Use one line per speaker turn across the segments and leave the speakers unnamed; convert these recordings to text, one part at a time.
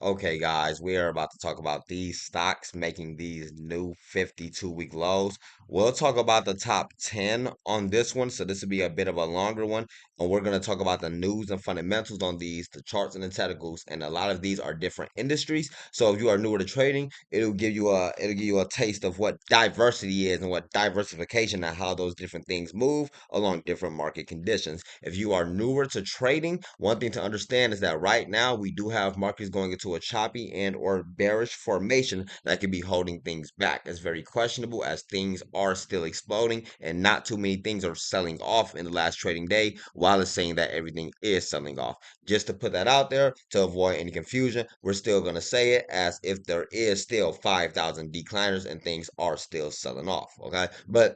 Okay, guys, we are about to talk about these stocks making these new 52-week lows. We'll talk about the top 10 on this one, so this will be a bit of a longer one. And we're going to talk about the news and fundamentals on these, the charts and the technicals, and a lot of these are different industries. So if you are newer to trading, it'll give you a taste of what diversity is and what diversification and how those different things move along different market conditions. If you are newer to trading, one thing to understand is that right now we do have markets going into a choppy and or bearish formation that could be holding things back. It's very questionable as things are still exploding and not too many things are selling off in the last trading day while it's saying that everything is selling off. Just to put that out there to avoid any confusion, we're still going to say it as if there is still 5,000 decliners and things are still selling off. Okay. But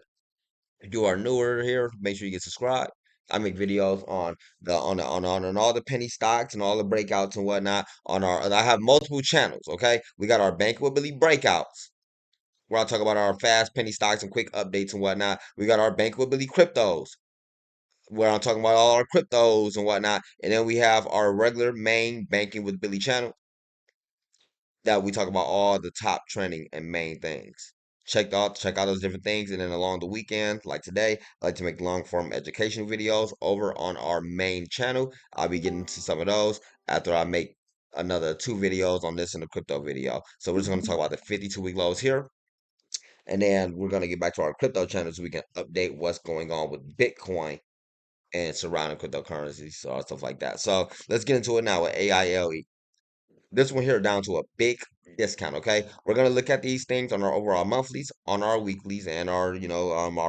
if you are newer here, make sure you get subscribed. I make videos on all the penny stocks and all the breakouts and whatnot on our. And I have multiple channels. Okay, we got our bankability breakouts where I talk about our fast penny stocks and quick updates and whatnot. We got our bankability cryptos where I'm talking about all our cryptos and whatnot. And then we have our regular main banking with Billy channel that we talk about all the top trending and main things. Check out those different things, and then along the weekend, like today, I like to make long form education videos over on our main channel. I'll be getting to some of those after I make another two videos on this and the crypto video. So we're just going to talk about the 52-week lows here, and then we're going to get back to our crypto channel so we can update what's going on with Bitcoin and surrounding cryptocurrencies, so stuff like that. So let's get into it now with AILE. This one here down to a big discount. Okay, we're gonna look at these things on our overall monthlies, on our weeklies, and our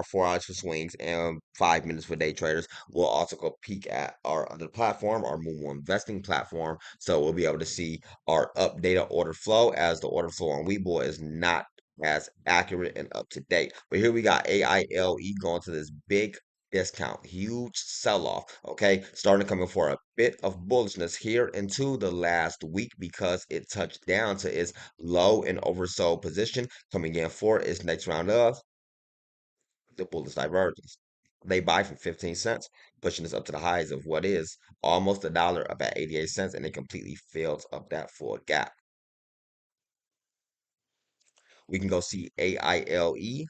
4 hours for swings and 5 minutes for day traders. We'll also go peek at our other platform, our Moomoo investing platform, so we'll be able to see our updated order flow as the order flow on Webull is not as accurate and up to date. But here we got AILE going to this big discount, huge sell off. Okay, starting to come in for a bit of bullishness here into the last week because it touched down to its low and oversold position, coming in for its next round of the bullish divergence. They buy from 15 cents, pushing us up to the highs of what is almost a dollar, up at 88 cents, and it completely fills up that full gap. We can go see AILE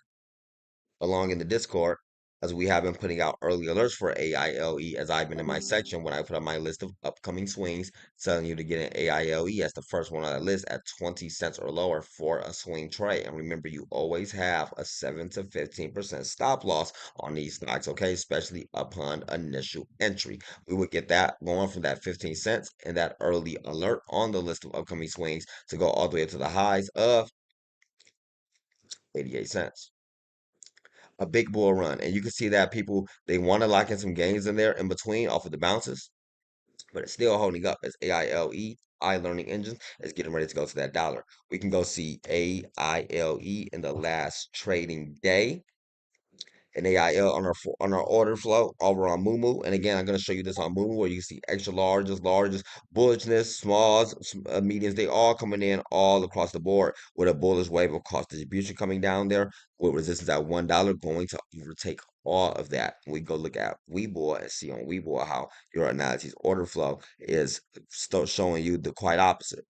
along in the Discord, as we have been putting out early alerts for AILE as I've been in my section when I put up my list of upcoming swings, telling you to get an AILE as the first one on that list at 20 cents or lower for a swing trade. And remember, you always have a 7 to 15% stop loss on these stocks, okay? Especially upon initial entry. We would get that going from that 15 cents and that early alert on the list of upcoming swings to go all the way up to the highs of 88 cents. A big bull run. And you can see that people they want to lock in some gains in there in between off of the bounces, but it's still holding up as AILE, learning engines, is getting ready to go to that dollar. We can go see AILE in the last trading day and AIL on our order flow over on Moomoo. And again, I'm going to show you this on Moomoo where you see extra largest, bullishness, smalls, mediums. They all coming in all across the board with a bullish wave of cost distribution coming down there with resistance at $1 going to overtake all of that. We go look at Webull and see on Webull how your analysis order flow is still showing you the quite opposite.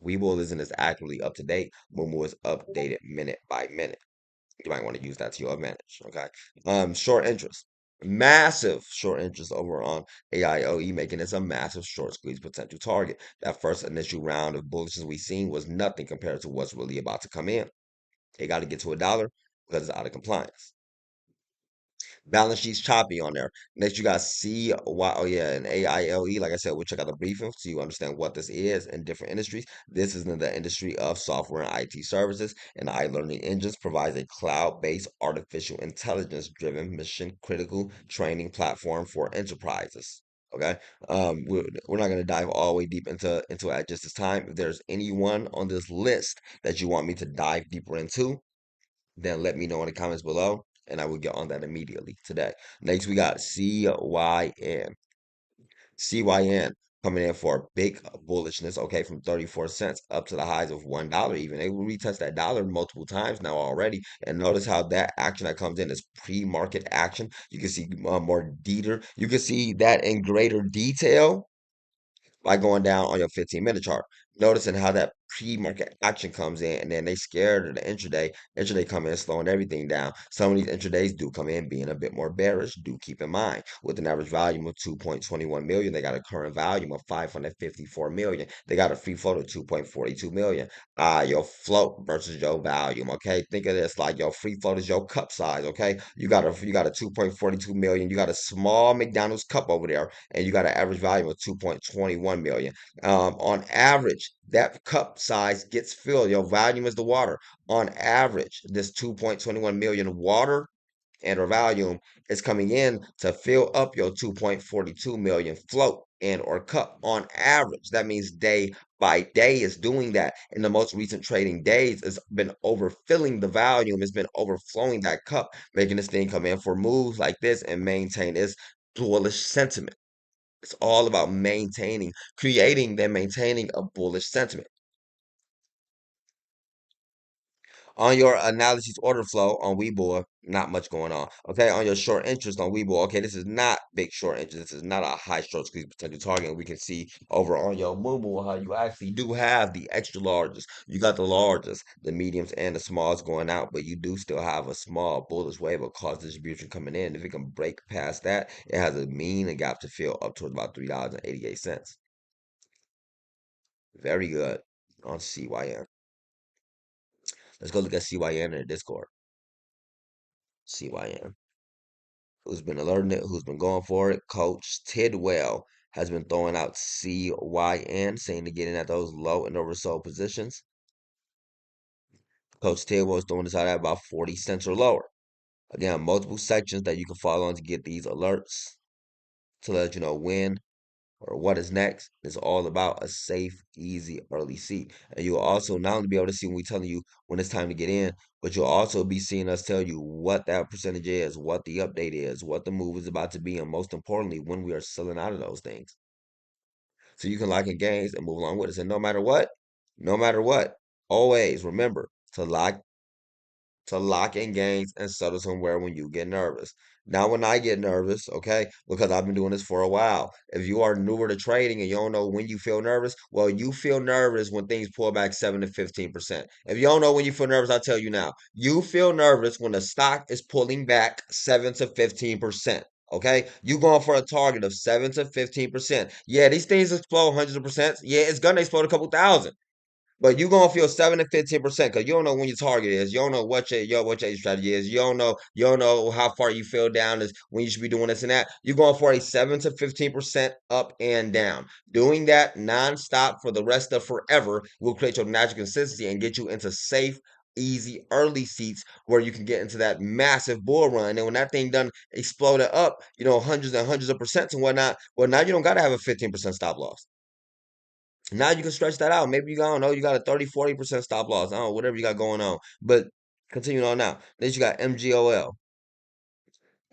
Webull isn't as accurately up to date. Moomoo is updated minute by minute. You might want to use that to your advantage. Okay. Short interest. Massive short interest over on AIOE, making this a massive short squeeze potential target. That first initial round of bullishness we seen was nothing compared to what's really about to come in. They got to get to a dollar because it's out of compliance. Balance sheet's choppy on there. Next, you got CY. Oh yeah, and AILE. Like I said, we'll check out the briefing so you understand what this is in different industries. This is in the industry of software and IT services, and iLearning Engines provides a cloud-based, artificial intelligence-driven, mission-critical training platform for enterprises. Okay, we're not going to dive all the way deep into it at just this time. If there's anyone on this list that you want me to dive deeper into, then let me know in the comments below and I will get on that immediately today. Next, we got CYN. CYN coming in for a big bullishness, okay, from 34 cents up to the highs of $1 even. They will retest that dollar multiple times now already. And notice how that action that comes in is pre-market action. You can see more detail. You can see that in greater detail by going down on your 15-minute chart. Noticing how that pre-market action comes in, and then they scared of the intraday. Intraday come in slowing everything down. Some of these intradays do come in being a bit more bearish. Do keep in mind, with an average volume of 2.21 million, they got a current volume of 554 million. They got a free float of 2.42 million. Your float versus your volume. Okay, think of this like your free float is your cup size. Okay, you got a 2.42 million. You got a small McDonald's cup over there, and you got an average volume of 2.21 million. On average, that cup size gets filled. Your volume is the water. On average, this 2.21 million water and or volume is coming in to fill up your 2.42 million float and or cup on average. That means day by day is doing that. In the most recent trading days, it's been overfilling the volume. It's been overflowing that cup, making this thing come in for moves like this and maintain its bullish sentiment. It's all about maintaining, creating, then maintaining a bullish sentiment. On your analysis order flow on Webull, not much going on. Okay, on your short interest on Webull, okay, this is not big short interest. This is not a high short squeeze potential target. And we can see over on your Moomoo how you actually do have the extra largest. You got the largest, the mediums, and the smalls going out, but you do still have a small bullish wave of cost distribution coming in. If it can break past that, it has a mean and gap to fill up towards about $3.88. Very good on CYN. Let's go look at CYN in the Discord. CYN. Who's been alerting it, who's been going for it. Coach Tidwell has been throwing out CYN, saying to get in at those low and oversold positions. Coach Tidwell is throwing this out at about 40 cents or lower. Again, multiple sections that you can follow on to get these alerts to let you know when or what is next. It's all about a safe, easy, early seat. And you'll also not only be able to see when we're telling you when it's time to get in, but you'll also be seeing us tell you what that percentage is, what the update is, what the move is about to be, and most importantly, when we are selling out of those things. So you can lock in gains and move along with us. And no matter what, always remember to lock in gains and settle somewhere when you get nervous. Now, when I get nervous, okay, because I've been doing this for a while, if you are newer to trading and you don't know when you feel nervous, well, you feel nervous when things pull back 7 to 15%. If you don't know when you feel nervous, I'll tell you now. You feel nervous when the stock is pulling back 7 to 15%. Okay, you going for a target of 7 to 15%. Yeah, these things explode hundreds of percent. Yeah, it's gonna explode a couple thousand. But you're gonna feel 7 to 15% because you don't know when your target is. You don't know what your strategy is. You don't know how far you feel down is when you should be doing this and that. You're going for a 7 to 15% up and down. Doing that nonstop for the rest of forever will create your natural consistency and get you into safe, easy early seats where you can get into that massive bull run. And when that thing done exploded up, hundreds and hundreds of percents and whatnot, well, now you don't gotta have a 15% stop loss. Now you can stretch that out. Maybe you, I don't know, you got a 30, 40% stop loss. I don't know, whatever you got going on. But continue on now. Then you got MGOL.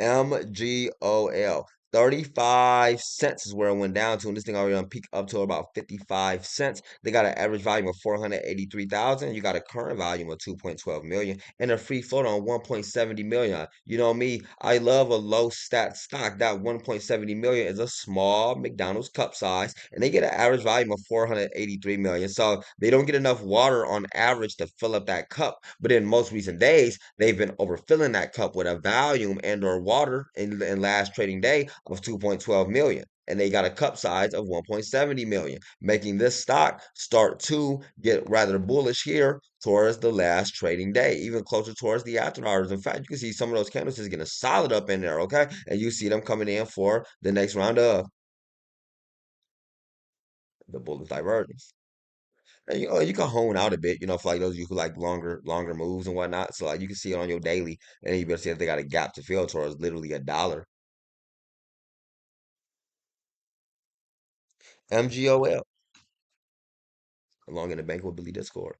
MGOL. 35 cents is where it went down to, and this thing already on peak up to about 55 cents. They got an average volume of 483,000. You got a current volume of 2.12 million and a free float on 1.70 million. You know me, I love a low stat stock. That 1.70 million is a small McDonald's cup size, and they get an average volume of 483 million. So they don't get enough water on average to fill up that cup. But in most recent days, they've been overfilling that cup with a volume and or water in last trading day of 2.12 million. And they got a cup size of 1.70 million, making this stock start to get rather bullish here towards the last trading day, even closer towards the after hours. In fact, you can see some of those candles is getting solid up in there, okay? And you see them coming in for the next round of the bullish divergence. And you can hone out a bit, for like those of you who like longer moves and whatnot. So like you can see it on your daily, and you better see if they got a gap to fill towards literally a dollar. MGOL, along in the Bank with Billy Discord.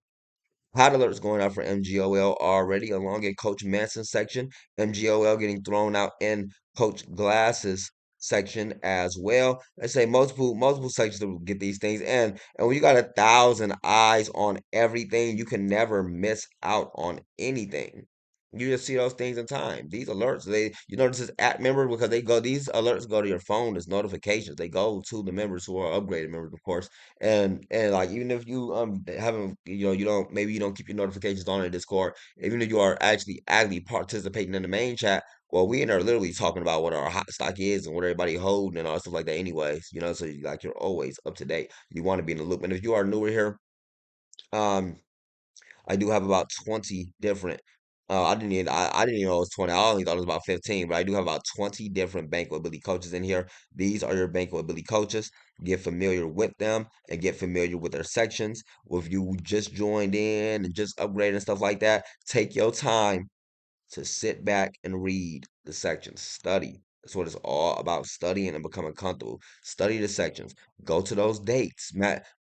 Hot alerts going out for MGOL already along in Coach Manson section. MGOL getting thrown out in Coach Glass's section as well. Let's say multiple sections to get these things in. And when you got 1,000 eyes on everything, you can never miss out on anything. You just see those things in time. These alerts, they you know this is at member because they go these alerts go to your phone as notifications. They go to the members who are upgraded members, of course. And like even if you haven't you don't maybe you don't keep your notifications on in Discord, even if you are actually actively participating in the main chat, well we in there literally talking about what our hot stock is and what everybody holding and all that stuff like that anyways, so like you're always up to date. You want to be in the loop. And if you are newer here, um I do have about 20 different. I didn't even know it was 20. I only thought it was about 15, but I do have about 20 different bankability coaches in here. These are your bankability coaches. Get familiar with them and get familiar with their sections. If you just joined in and just upgraded and stuff like that, take your time to sit back and read the sections. Study. That's what it's all about, studying and becoming comfortable. Study the sections. Go to those dates.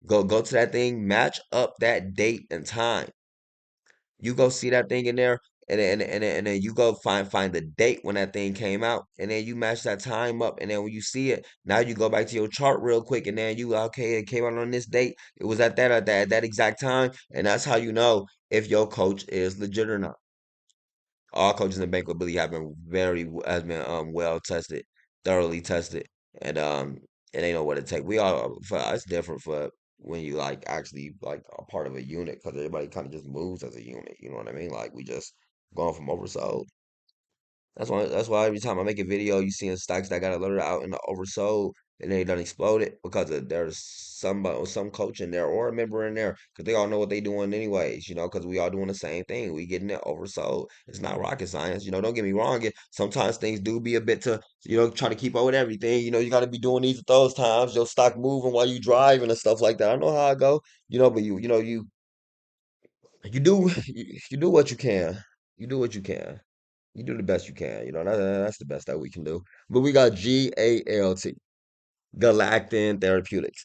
Go to that thing, match up that date and time. You go see that thing in there, and then you go find the date when that thing came out, and then you match that time up, and then when you see it, now you go back to your chart real quick, and then you okay, it came out on this date. It was at that exact time, and that's how you know if your coach is legit or not. All coaches in bank ability have been has been well tested, thoroughly tested, and they know what it takes. We all for it's different for when you like actually like a part of a unit because everybody kind of just moves as a unit. You know what I mean? Like we just going from oversold. That's why every time I make a video, you seeing stocks that got alerted out in the oversold and they done exploded because there's some coach in there or a member in there because they all know what they doing anyways, because we all doing the same thing. We getting it oversold. It's not rocket science, don't get me wrong. Sometimes things do be a bit to, trying to keep up with everything. You got to be doing these at those times. Your stock moving while you driving and stuff like that. I know how I go, but you do you do what you can. You do what you can. You do the best you can. That's the best that we can do. But we got GALT, Galactin Therapeutics.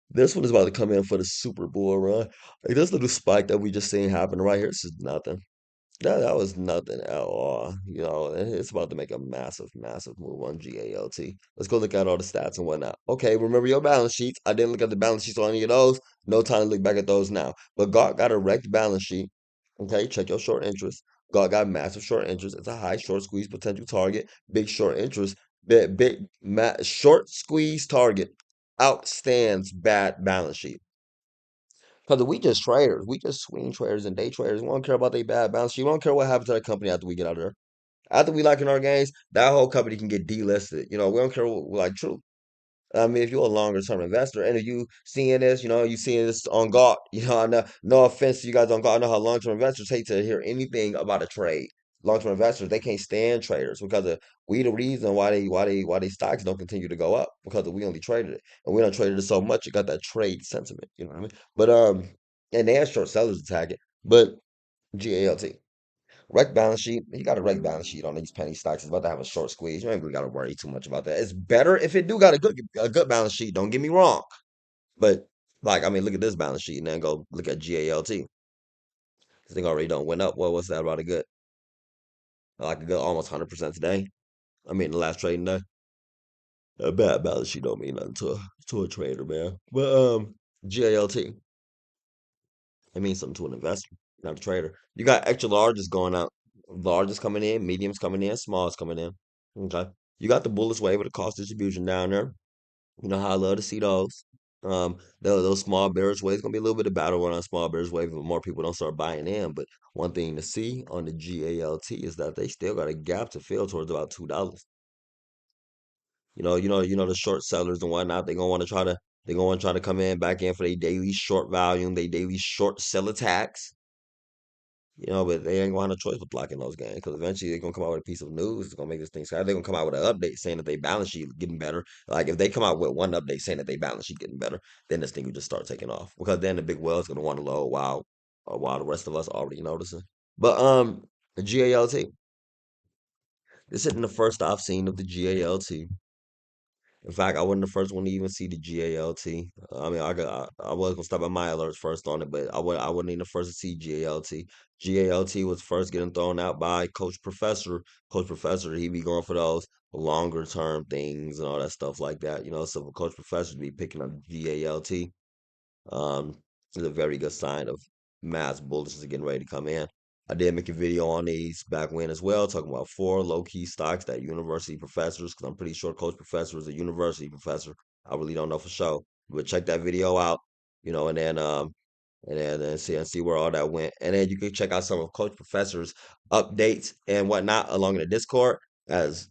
This one is about to come in for the Super Bowl run. Like this little spike that we just seen happen right here. This is nothing. That was nothing at all. It's about to make a massive, massive move on GALT. Let's go look at all the stats and whatnot. Okay, remember your balance sheets. I didn't look at the balance sheets on any of those. No time to look back at those now. But GALT got a wrecked balance sheet. Okay, check your short interest. GALT got massive short interest. It's a high short squeeze potential target. Big short interest. Short squeeze target outstands bad balance sheet. Because we just traders, we just swing traders and day traders. We don't care about their bad balance sheet. We don't care what happens to the company after we get out of there. After we like in our games, that whole company can get delisted. We don't care what, like true. I mean, if you're a longer term investor and if you seeing this, you seeing this on GALT, I know, no offense to you guys on GALT. I know how long term investors hate to hear anything about a trade. Long term investors, they can't stand traders because we the reason why they stocks don't continue to go up because we only traded it and we don't traded it so much. It got that trade sentiment, you know what I mean? But and they have short sellers attack it. But GALT. Wreck balance sheet. You got a wreck balance sheet on these penny stocks. It's about to have a short squeeze. You ain't really got to worry too much about that. It's better if it do got a good balance sheet. Don't get me wrong. But like, I mean, look at this balance sheet and then go look at GALT. This thing already don't went up. Well, what's that about a good? Like a good almost 100% today. I mean, the last trading day. A bad balance sheet don't mean nothing to a trader, man. But GALT, it means something to an investor, not a trader. You got extra larges going out. Larges coming in, mediums coming in, smalls coming in. Okay. You got the bullish wave of the cost distribution down there. You know how I love to see those. Those small bearish waves gonna be a little bit of battle run on small bearish wave if more people don't start buying in. But one thing to see on the GALT is that they still got a gap to fill towards about $2. The short sellers and whatnot. They gonna want to try to come in back in for their daily short volume, they daily short sell attacks. But they ain't gonna have no choice but blocking those games because eventually they're gonna come out with a piece of news. It's gonna make this thing sky. They're gonna come out with an update saying that they balance sheet getting better. Like if they come out with one update saying that they balance sheet getting better, then this thing will just start taking off because then the big whale's gonna want to load while the rest of us already noticing. But the GALT, this isn't the first I've seen of the GALT. In fact, I wasn't the first one to even see the GALT. I mean, I was gonna stop at my alerts first on it, but I wasn't even the first to see GALT. GALT was first getting thrown out by Coach Professor. Coach Professor, he be going for those longer term things and all that stuff like that. So for Coach Professor to be picking up GALT, is a very good sign of mass bullishness getting ready to come in. I did make a video on these back when as well, talking about four low-key stocks that university professors, because I'm pretty sure Coach Professor is a university professor. I really don't know for sure, but check that video out, and see where all that went. And then you can check out some of Coach Professor's updates and whatnot along in the Discord as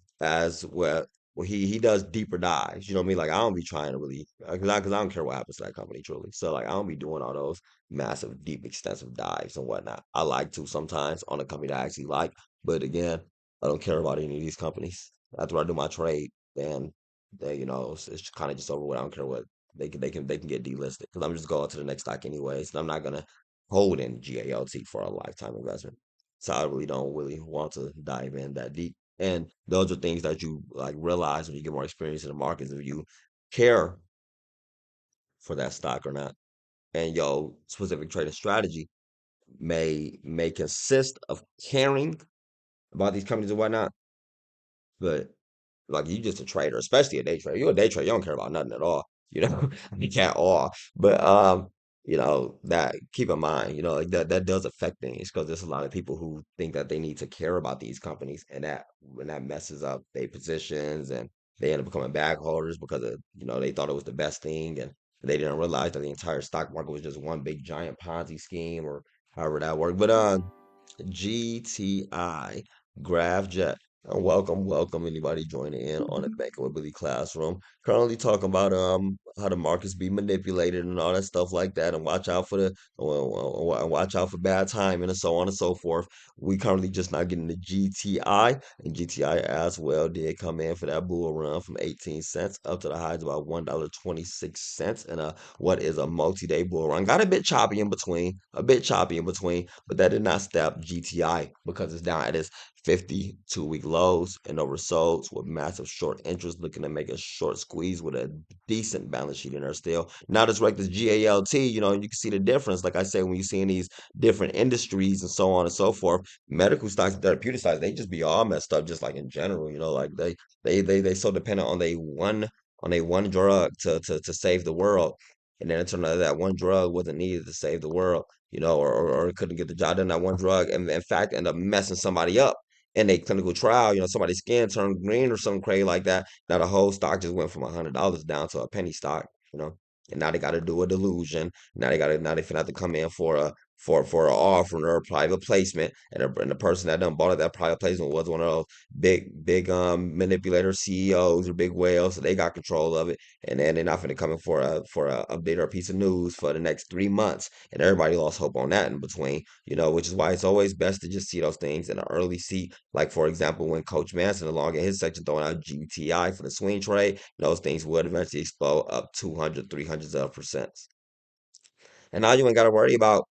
well, he does deeper dives. You know what I mean? Like I don't be trying to really because I don't care what happens to that company truly. So like I don't be doing all those massive, deep, extensive dives and whatnot. I like to sometimes on a company that I actually like, but again, I don't care about any of these companies. After I do my trade, then it's kind of just over with. I don't care what they can get delisted because I'm just going to the next stock anyways, and I'm not gonna hold in GALT for a lifetime investment. So I really don't really want to dive in that deep. And those are things that you like realize when you get more experience in the markets if you care for that stock or not. And your specific trading strategy may consist of caring about these companies and whatnot, but like you just a trader, especially a day trader. You're a day trader, you don't care about nothing at all, you know. You can't all. But that keep in mind, like that does affect things because there's a lot of people who think that they need to care about these companies and that when that messes up their positions and they end up becoming bag holders because of, they thought it was the best thing and they didn't realize that the entire stock market was just one big giant Ponzi scheme or however that worked. But GTI, GraphJet. Welcome anybody joining in on the Banking with Billy classroom. Currently talking about how the markets be manipulated and all that stuff like that, and watch out for bad timing and so on and so forth. We currently just not getting the GTI, and GTI as well did come in for that bull run from 18 cents up to the highs about $1.26 and what is a multi-day bull run. Got a bit choppy in between, but that did not stop GTI because it's down at its 52-week lows and oversold with massive short interest looking to make a short squeeze with a decent balance sheet in there still. Not as wrecked as GALT, you can see the difference. Like I say, when you see in these different industries and so on and so forth, medical stocks, therapeutic stocks, they just be all messed up, just like in general, like they so dependent on they one drug to save the world. And then it turned out that one drug wasn't needed to save the world, or it couldn't get the job done. That one drug, and in fact, end up messing somebody up in a clinical trial. Somebody's skin turned green or something crazy like that. Now the whole stock just went from $100 down to a penny stock. And now they got to do a delusion. Now they finna have to come in for an offering or a private placement, and the person that done bought it that private placement was one of those big manipulator CEOs or big whales, so they got control of it, and then they're not finna come in for a update or a piece of news for the next 3 months, and everybody lost hope on that in between, which is why it's always best to just see those things in an early seat. Like for example, when Coach Manson along in his section throwing out GTI for the swing trade, those things would eventually explode up 200, 300 of percent. And now you ain't got to worry about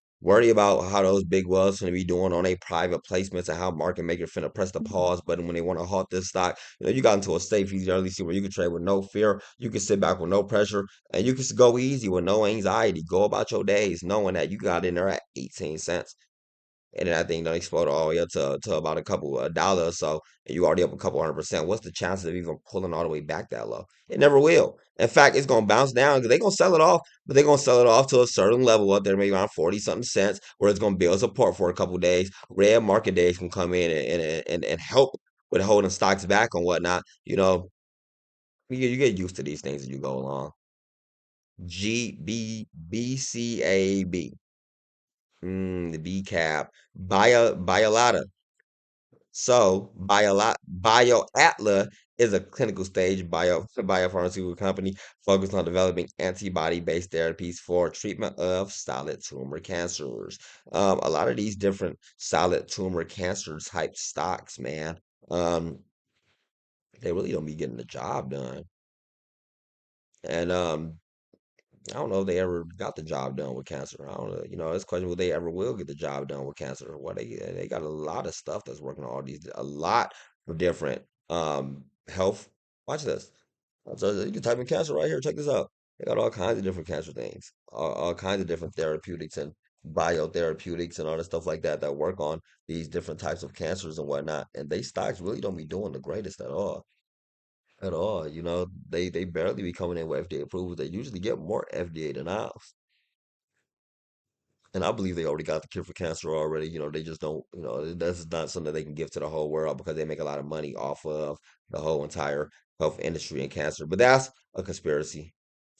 how those big wells finna be doing on their private placements and how market makers finna press the pause button when they want to halt this stock. You got into a safe, easy early seat where you can trade with no fear. You can sit back with no pressure, and you can go easy with no anxiety. Go about your days knowing that you got in there at 18 cents. And then I think don't explode all the way up to about a couple of dollars or so, and you already up a couple 100%. What's the chances of even pulling all the way back that low? It never will. In fact, it's gonna bounce down because they're gonna sell it off, but they're gonna sell it off to a certain level up there, maybe around 40 something cents, where it's gonna build support for a couple days. Red market days can come in and help with holding stocks back and whatnot. You get used to these things as you go along. BCAB. The BCAB. Biolata. So, BioAtla is a clinical stage biopharmaceutical company focused on developing antibody-based therapies for treatment of solid tumor cancers. A lot of these different solid tumor cancer type stocks, man, um, they really don't be getting the job done. And I don't know if they ever got the job done with cancer. I don't know. It's questionable they ever will get the job done with cancer. What they got a lot of stuff that's working on all these, a lot of different health. Watch this. So you can type in cancer right here. Check this out. They got all kinds of different cancer things, all kinds of different therapeutics and biotherapeutics and all the stuff like that that work on these different types of cancers and whatnot. And they stocks really don't be doing the greatest at all. At all. They barely be coming in with FDA approvals. They usually get more FDA than ours. And I believe they already got the cure for cancer already. They just don't, that's not something they can give to the whole world because they make a lot of money off of the whole entire health industry and cancer. But that's a conspiracy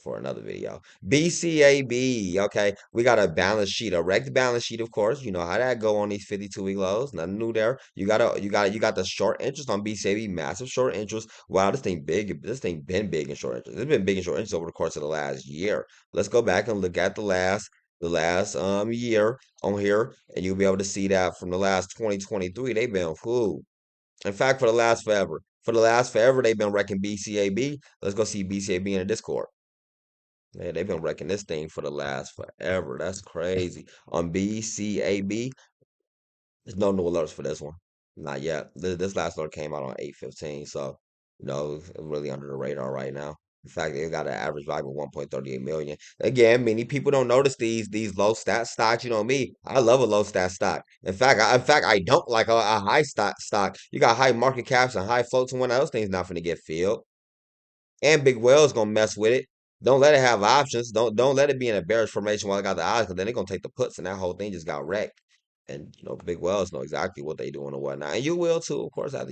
for another video. BCAB, okay. We got a balance sheet, a wrecked balance sheet, of course. You know how that go on these 52-week lows. Nothing new there. You got the short interest on BCAB, massive short interest. Wow, this thing been big in short interest. It's been big in short interest over the course of the last year. Let's go back and look at the last year on here, and you'll be able to see that from the last 2023, they've been whoo. In fact, for the last forever, they've been wrecking BCAB. Let's go see BCAB in the Discord. Man, they've been wrecking this thing for the last forever. That's crazy. On BCAB, there's no new alerts for this one. Not yet. This last alert came out on 8/15, so it's really under the radar right now. In fact, they got an average value of 1.38 million. Again, many people don't notice these low stat stocks. You know me, I love a low stat stock. In fact, I don't like a high stock. You got high market caps and high floats, and one of those things not going to get filled. And Big Whale's gonna mess with it. Don't let it have options. Don't let it be in a bearish formation while I got the odds, because then they're gonna take the puts, and that whole thing just got wrecked. And Big Wells know exactly what they doing and whatnot. And you will too, of course, after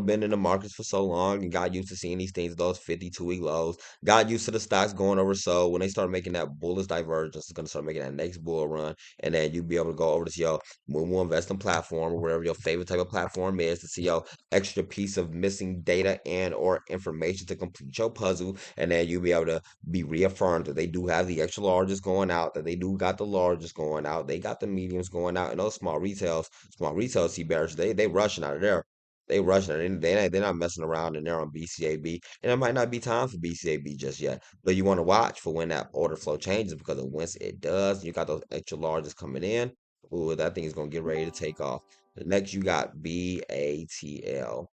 been in the markets for so long and got used to seeing these things, those 52-week lows, got used to the stocks going over. So when they start making that bullish divergence, it's gonna start making that next bull run, and then you'll be able to go over to your Moomoo investing platform or whatever your favorite type of platform is to see your extra piece of missing data and or information to complete your puzzle, and then you'll be able to be reaffirmed that they do have the extra largest going out, that they do got the largest going out, they got the mediums going out, and those small retails see bearish. They rushing out of there. They rushing it. They're not messing around in there on BCAB. And it might not be time for BCAB just yet. But you want to watch for when that order flow changes, because once it does, you got those extra larges coming in. Ooh, that thing is gonna get ready to take off. Next, you got BATL.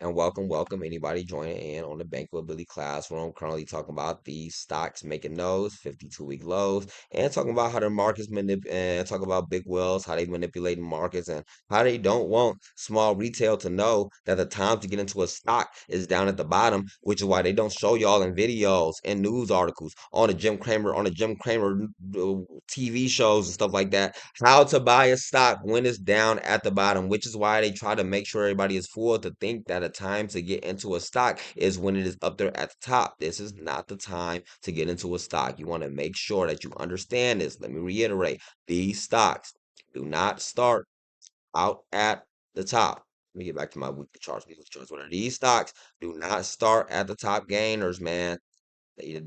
And welcome anybody joining in on the Bankability Classroom. Currently talking about these stocks making those 52-week lows, and talking about how the markets and talk about big wells, how they manipulating markets, and how they don't want small retail to know that the time to get into a stock is down at the bottom, which is why they don't show y'all in videos and news articles on the Jim Cramer TV shows and stuff like that how to buy a stock when it's down at the bottom, which is why they try to make sure everybody is fooled to think that a time to get into a stock is when it is up there at the top. This is not the time to get into a stock. You want to make sure that you understand this. Let me reiterate, these stocks do not start out at the top. Let me get back to my weekly charts. What are these stocks? Do not start at the top gainers, man. They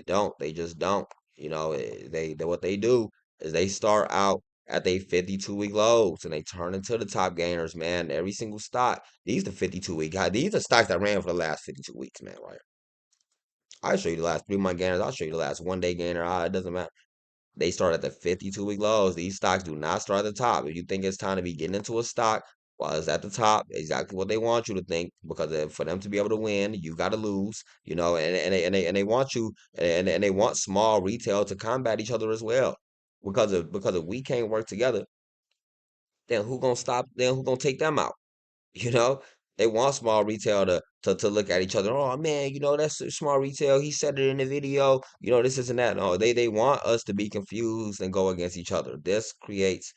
don't. They just don't. They what they do is they start out at they 52-week lows and they turn into the top gainers, man. Every single stock. These the 52-week guys. These are stocks that ran for the last 52 weeks, man. Right? I'll show you the last 3-month gainers. I'll show you the last 1 day gainer. It doesn't matter. They start at the 52-week lows. These stocks do not start at the top. If you think it's time to be getting into a stock while it's at the top, exactly what they want you to think, because for them to be able to win, you got to lose. And they want you, and they want small retail to combat each other as well. Because if we can't work together, then who gonna stop? Then who gonna take them out? You know, they want small retail to look at each other. Oh man, that's small retail. He said it in the video. This isn't that. No, they want us to be confused and go against each other. This creates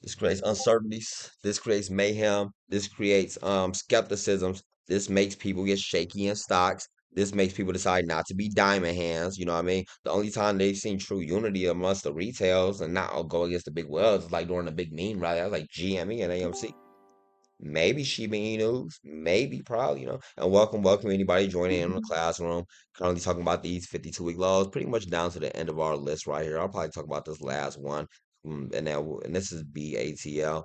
uncertainties. This creates mayhem. This creates skepticisms. This makes people get shaky in stocks. This makes people decide not to be diamond hands. You know what I mean? The only time they've seen true unity amongst the retails and not all go against the big wells is like during the big meme rally. I was like GME and AMC. Maybe Shiba Inus, maybe, probably, And welcome anybody joining in on the classroom. Currently talking about these 52-week lows, pretty much down to the end of our list right here. I'll probably talk about this last one, and this is BATL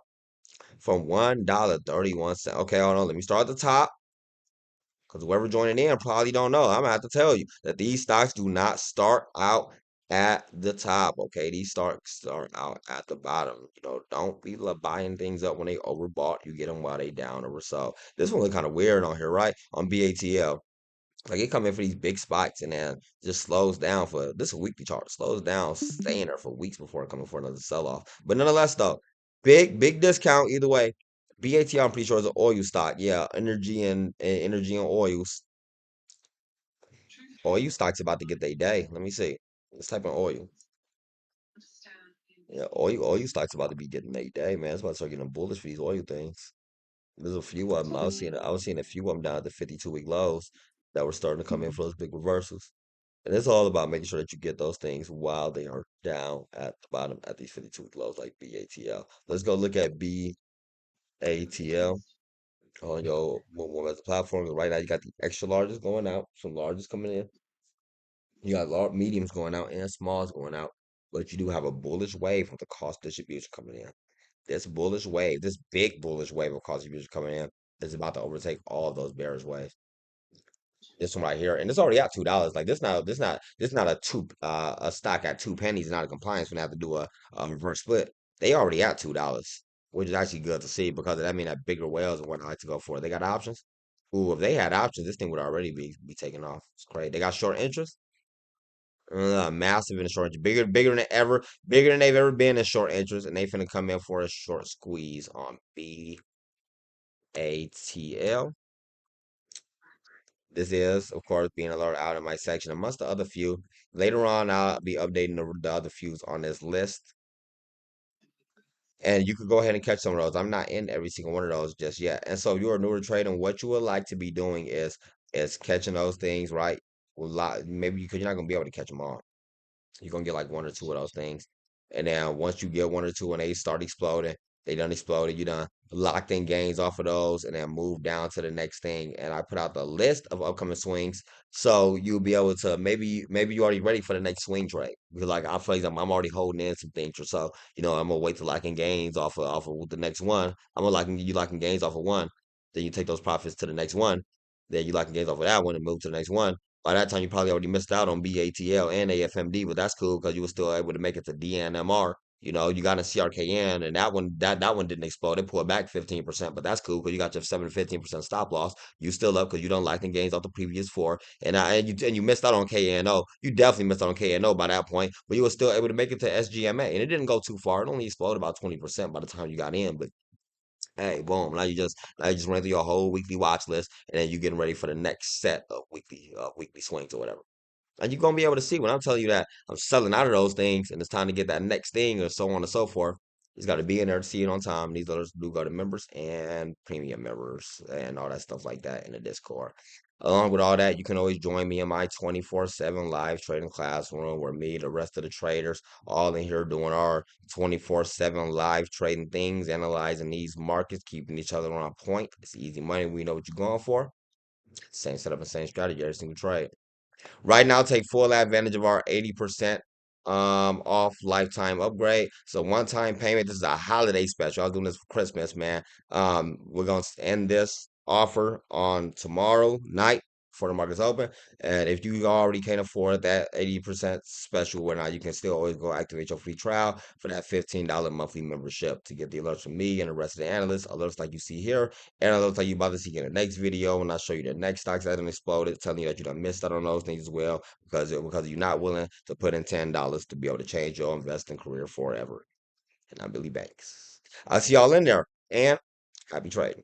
from $1.31. Okay, hold on. Let me start at the top. Because whoever joining in probably don't know. I'm gonna have to tell you that these stocks do not start out at the top. Okay, these start out at the bottom. Don't be buying things up when they overbought. You get them while they down or so. This one look kind of weird on here, right? On BATL. Like it come in for these big spikes and then just slows down for this is a weekly chart. Slows down, staying there for weeks before coming for another sell off. But nonetheless, though, big discount either way. BATL, I'm pretty sure is an oil stock. Yeah, energy and oils. Oil stocks about to get their day. Let me see. Let's type in oil. Yeah, oil stocks about to be getting a day, man. It's about to start getting bullish for these oil things. There's a few of them. I was seeing a few of them down at the 52-week lows that were starting to come in for those big reversals. And it's all about making sure that you get those things while they are down at the bottom at these 52-week lows like BATL. Let's go look at BATL on your one as a platform. Right now you got the extra larges going out, some larges coming in. You got mediums going out and smalls going out. But you do have a bullish wave of the cost distribution coming in. This bullish wave, this big bullish wave of cost distribution coming in is about to overtake all of those bearish waves. This one right here, and it's already at $2. Like this not a stock at 2 pennies, not a compliance when they have to do a reverse split. They already at $2, which is actually good to see because that mean that bigger whales and whatnot like to go for it. They got options. Ooh, if they had options, this thing would already be taking off. It's crazy. They got short interest. Massive in short interest, bigger than they've ever been in short interest, and they finna come in for a short squeeze on BATL. This is, of course, being alerted out in my section amongst the other few. Later on, I'll be updating the other fews on this list. And you could go ahead and catch some of those. I'm not in every single one of those just yet. And so if you're newer to trading, what you would like to be doing is catching those things, right? Maybe because you're not gonna be able to catch them all. You're gonna get like one or two of those things. And then once you get one or two and they start exploding, they done exploded, you done locked in gains off of those and then move down to the next thing. And I put out the list of upcoming swings. So you'll be able to maybe you're already ready for the next swing trade. Because like I feel like I'm already holding in some things or so. I'm gonna wait to lock in gains off of the next one. I'm gonna locking gains off of one. Then you take those profits to the next one. Then you locking gains off of that one and move to the next one. By that time, you probably already missed out on BATL and AFMD, but that's cool because you were still able to make it to DNMR. You got a CRKN, and that one didn't explode. It pulled back 15%, but that's cool because you got your 7 to 15% stop loss. You still up because you don't like the gains off the previous four, and you missed out on KNO. You definitely missed out on KNO by that point, but you were still able to make it to SGMA, and it didn't go too far. It only exploded about 20% by the time you got in, but hey, boom! Now you just run through your whole weekly watch list, and then you getting ready for the next set of weekly swings or whatever. And you're gonna be able to see when I'm telling you that I'm selling out of those things and it's time to get that next thing or so on and so forth. You just got to be in there to see it on time. These others do go to members and premium members and all that stuff like that in the Discord. Along with all that, you can always join me in my 24/7 live trading classroom where me, the rest of the traders, all in here doing our 24/7 live trading things, analyzing these markets, keeping each other on point. It's easy money. We know what you're going for. Same setup and same strategy every single trade. Right now, take full advantage of our 80% off lifetime upgrade. So one-time payment. This is a holiday special. I was doing this for Christmas, man. We're gonna end this offer on tomorrow night before the market's open. And if you already can't afford that 80% special or not, you can still always go activate your free trial for that $15 monthly membership to get the alerts from me and the rest of the analysts, alerts like you see here, and alerts like you about to see in the next video when I show you the next stocks that done exploded, telling you that you done missed out on those things as well because you're not willing to put in $10 to be able to change your investing career forever. And I'm Billy Banks. I'll see y'all in there and happy trading.